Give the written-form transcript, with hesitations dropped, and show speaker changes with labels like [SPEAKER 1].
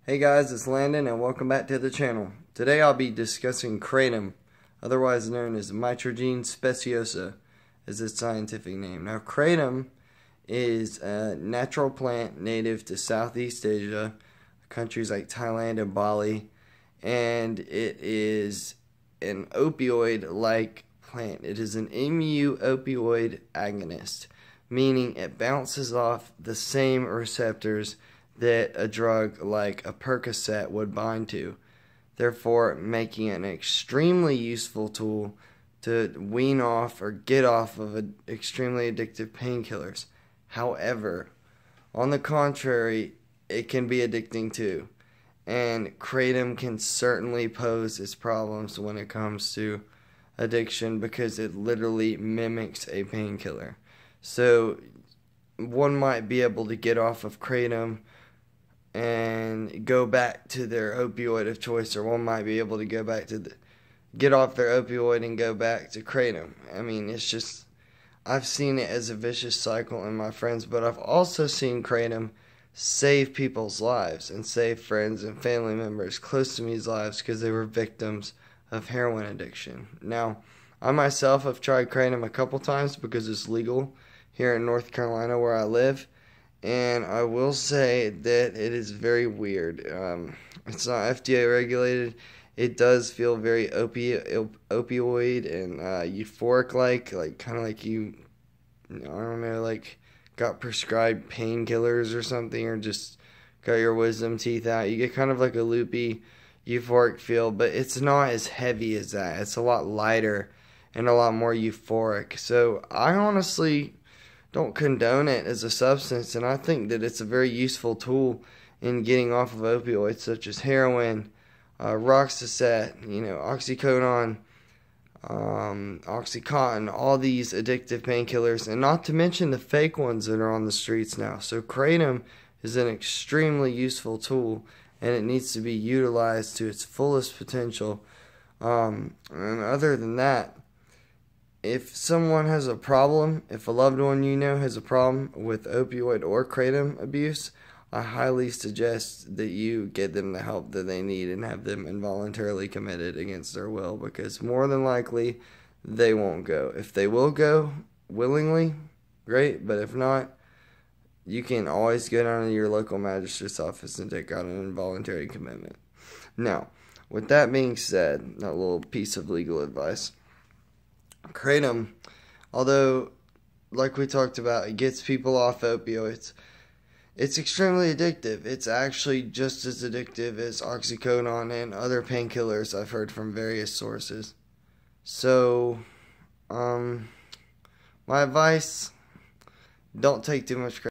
[SPEAKER 1] Hey guys, it's Landon and welcome back to the channel. Today I'll be discussing Kratom, otherwise known as Mitragine speciosa, is its scientific name. Now Kratom is a natural plant native to Southeast Asia, countries like Thailand and Bali, and it is an opioid-like plant. It is an mu-opioid agonist, meaning it bounces off the same receptors that a drug like a Percocet would bind to, therefore making it an extremely useful tool to wean off or get off of extremely addictive painkillers. However, on the contrary, it can be addicting too, and Kratom can certainly pose its problems when it comes to addiction because it literally mimics a painkiller. So one might be able to get off of Kratom and go back to their opioid of choice, or one might be able to get off their opioid and go back to Kratom. I mean, it's just, I've seen it as a vicious cycle in my friends, but I've also seen Kratom save people's lives and save friends and family members close to me's lives because they were victims of heroin addiction. Now, I myself have tried Kratom a couple times because it's legal here in North Carolina where I live. And I will say that it is very weird. It's not FDA regulated. It does feel very opioid and euphoric-like kind of like you, I don't know, like got prescribed painkillers or something, or just got your wisdom teeth out. You get kind of like a loopy, euphoric feel, but it's not as heavy as that. It's a lot lighter and a lot more euphoric. So I honestly don't condone it as a substance, and I think that it's a very useful tool in getting off of opioids such as heroin, Roxicet, oxycodone, Oxycontin, all these addictive painkillers, and not to mention the fake ones that are on the streets now. So Kratom is an extremely useful tool, and it needs to be utilized to its fullest potential. And other than that, if someone has a problem, if a loved one has a problem with opioid or Kratom abuse, I highly suggest that you get them the help that they need and have them involuntarily committed against their will, because more than likely they won't go. If they will go willingly, great, but if not, you can always go down to your local magistrate's office and take out an involuntary commitment. Now, with that being said, that little piece of legal advice, Kratom, although, like we talked about, it gets people off opioids, it's extremely addictive. It's actually just as addictive as oxycodone and other painkillers I've heard from various sources. So, my advice, don't take too much Kratom.